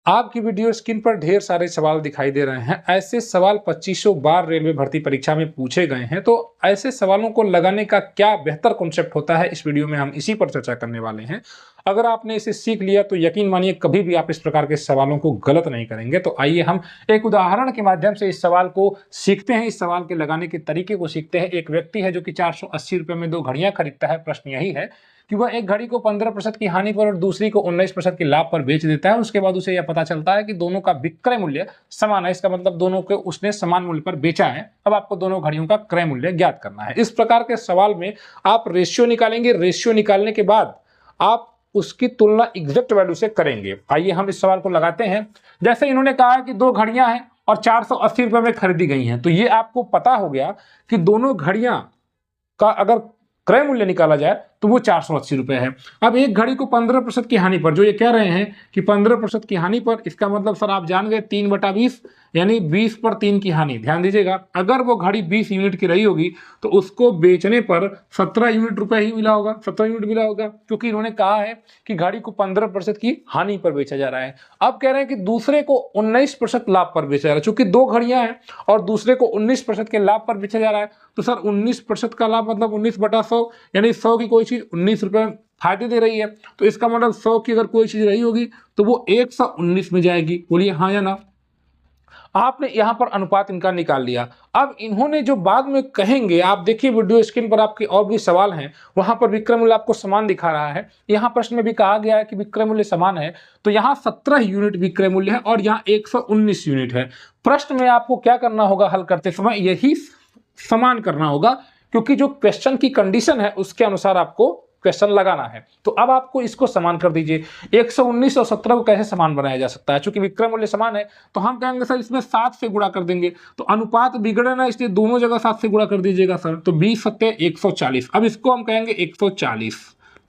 आपकी video screen पर ढेर सारे सवाल दिखाई दे रहे हैं। ऐसे सवाल 2500 बार रेलवे भर्ती परीक्षा में पूछे गए हैं, तो ऐसे सवालों को लगाने का क्या बेहतर कॉन्सेप्ट होता है, इस वीडियो में हम इसी पर चर्चा करने वाले हैं। अगर आपने इसे सीख लिया तो यकीन मानिए कभी भी आप इस प्रकार के सवालों को गलत नहीं करेंगे। तो आइए हम एक उदाहरण के माध्यम से इस सवाल को सीखते हैं, इस सवाल के लगाने के तरीके को सीखते हैं। एक व्यक्ति है जो कि 480 रुपए में 2 घड़ियां खरीदता है। प्रश्न यही है कि वह एक घड़ी को 15% की हानि पर और दूसरी को 19% के लाभ पर बेच देता है। उसके बाद उसे यह पता चलता है कि दोनों का विक्रय मूल्य समान है। इसका मतलब दोनों को उसने समान मूल्य पर बेचा है। अब आपको दोनों घड़ियों का क्रय मूल्य ज्ञात करना है। इस प्रकार के सवाल में आप रेशियो निकालेंगे। रेशियो निकालने के बाद आप उसकी तुलना एग्जैक्ट वैल्यू से करेंगे। आइए हम इस सवाल को लगाते हैं। जैसे इन्होंने कहा कि 2 घड़ियां हैं और 480 रुपए में खरीदी गई हैं, तो ये आपको पता हो गया कि दोनों घड़ियां का अगर क्रय मूल्य निकाला जाए तो वो 480 रुपए है। अब एक घड़ी को 15% की हानि पर, जो ये कह रहे हैं कि 15% की हानि पर, इसका मतलब सर आप जान गए 3/20 यानी 20 पर 3 की हानि। ध्यान दीजिएगा, अगर वो घड़ी 20 यूनिट की रही होगी तो उसको बेचने पर 17 यूनिट रुपए ही मिला होगा, 17 यूनिट मिला होगा, क्योंकि इन्होंने कहा है कि घड़ी को 15% की हानि पर बेचा जा रहा है। अब कह रहे हैं कि दूसरे को 19% लाभ पर बेचा जा रहा है। चूंकि 2 घड़ियां हैं और दूसरे को 19% के लाभ पर बेचा जा रहा है, तो सर 19% का लाभ मतलब 19/100 यानी 100 की कोई चीज 19 रुपए फायदे दे रही है, तो इसका मतलब 100 की अगर कोई चीज रही होगी तो वो 119 में जाएगी। बोलिए हाँ या ना। आपने यहां पर अनुपात इनका निकाल लिया। अब इन्होंने जो बाद में कहेंगे, आप देखिए वीडियो स्क्रीन पर आपके और भी सवाल हैं, वहां पर विक्रय मूल्य आपको समान दिखा रहा है। यहां प्रश्न में भी कहा गया है कि विक्रय मूल्य समान है, तो यहां 17 यूनिट विक्रय मूल्य है और यहां 119 यूनिट है। प्रश्न में आपको क्या करना होगा हल करते समय, यही समान करना होगा, क्योंकि जो क्वेश्चन की कंडीशन है उसके अनुसार आपको क्वेश्चन लगाना है। तो अब आपको इसको समान कर दीजिए। 119 और 17 को कैसे समान बनाया जा सकता है? चूंकि विक्रय मूल्य समान है तो हम कहेंगे सर इसमें 7 से गुणा कर देंगे, तो अनुपात बिगड़े ना, इसलिए दोनों जगह 7 से गुणा कर दीजिएगा सर। तो 20 सत्ते 140। अब इसको हम कहेंगे 140,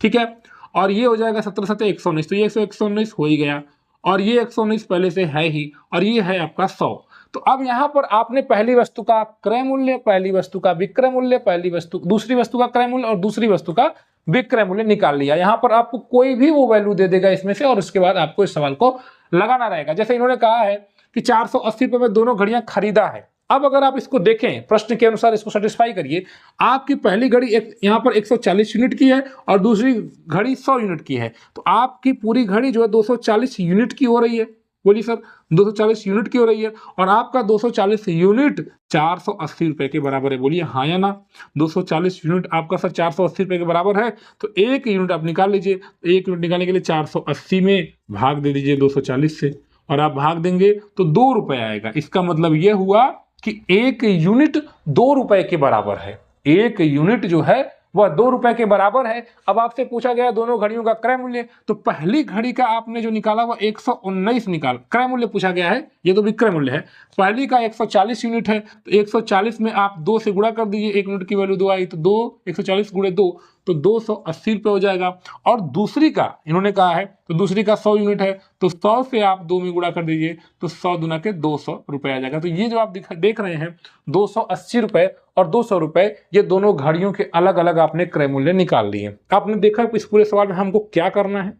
ठीक है। और ये हो जाएगा 17 सत्ते 119, तो ये 119 हो ही गया, और ये 119 पहले से है ही, और ये है आपका 100। तो अब यहां पर आपने पहली वस्तु का क्रय मूल्य, पहली वस्तु का विक्रय मूल्य, पहली वस्तु दूसरी वस्तु का क्रय मूल्य और दूसरी वस्तु का विक्रय मूल्य निकाल लिया। यहां पर आपको कोई भी वो वैल्यू दे देगा इसमें से, और उसके बाद आपको इस सवाल को लगाना रहेगा। जैसे इन्होंने कहा है कि 480 रुपए में दोनों घड़ियां खरीदा है। अब अगर आप इसको देखें, प्रश्न के अनुसार इसको सेटिस्फाई करिए। आपकी पहली घड़ी यहां पर 140 यूनिट की है और दूसरी घड़ी 100 यूनिट की है, तो आपकी पूरी घड़ी जो है 240 यूनिट की हो रही है। बोलिए सर 240 यूनिट की हो रही है, और आपका 240 यूनिट 480 रुपए के बराबर है। बोलिए हाँ या ना। 240 यूनिट आपका सर 480 रुपए के बराबर है, तो एक यूनिट आप निकाल लीजिए। एक यूनिट निकालने के लिए 480 में भाग दे दीजिए 240 से, और आप भाग देंगे तो 2 रुपए आएगा। इसका मतलब यह हुआ कि एक यूनिट 2 रुपए के बराबर है। एक यूनिट जो है वह 2 रुपए के बराबर है। अब आपसे पूछा गया दोनों घड़ियों का क्रय मूल्य, तो पहली घड़ी का आपने जो निकाला वह 119 निकाल, क्रय मूल्य पूछा गया है, ये तो विक्रय मूल्य है। पहली का 140 यूनिट है, तो 140 में आप 2 से गुणा कर दीजिए, एक यूनिट की वैल्यू 2 आई, तो 140 गुणे 2, तो 280 रुपये हो जाएगा। और दूसरी का इन्होंने कहा है, तो दूसरी का 100 यूनिट है, तो 100 से आप 2 में गुणा कर दीजिए, तो 100 दूना के 200 रुपये आ जाएगा। तो ये जो आप देख रहे हैं 280 रुपये और 200 रुपये, ये दोनों घड़ियों के अलग अलग आपने क्रय मूल्य निकाल लिए। आपने देखा इस पूरे सवाल में हमको क्या करना है।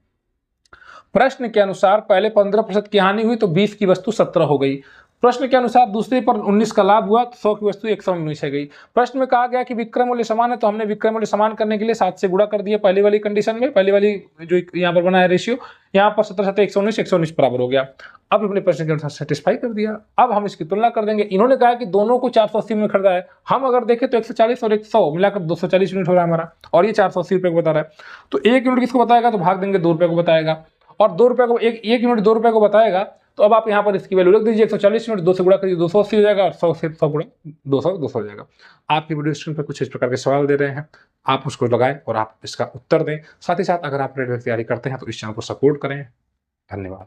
प्रश्न के अनुसार पहले 15% की हानि हुई तो 20 की वस्तु 17 हो गई। प्रश्न के अनुसार दूसरे पर 19 का लाभ हुआ तो 100 की वस्तु 119 है गई। प्रश्न में कहा गया कि विक्रय मूल्य समान है, तो हमने विक्रय मूल्य समान करने के लिए 7 से गुणा कर दिया पहले वाली कंडीशन में, पहले वाली जो यहाँ पर बना है रेशियो, यहाँ पर 17 7 119, 119 बराबर हो गया। अब अपने प्रश्न के अनुसार सेटिस्फाई कर दिया। अब हम इसकी तुलना कर देंगे। इन्होंने कहा कि दोनों को 480 में खरीदा है, हम अगर देखें तो 140 और 100 मिलाकर 240 यूनिट हो रहा है हमारा, और ये 480 रुपये को बता रहा है। तो एक यूनिट किसको बताएगा, तो भाग देंगे 2 रुपये को बताएगा, और 2 रुपये को एक यूनिट 2 रुपये को बताएगा। तो अब आप यहाँ पर इसकी वैल्यू रख दीजिए, 140 यूनिट 2 से गुणा करिए 280 हो जाएगा, और 100 से 100 गुणा 200 हो जाएगा। आपकी वीडियो स्क्रीन पर कुछ इस प्रकार के सवाल दे रहे हैं, आप उसको लगाएं और आप इसका उत्तर दें। साथ ही साथ अगर आप रेलवे की तैयारी करते हैं तो इस चैनल को सपोर्ट करें। धन्यवाद।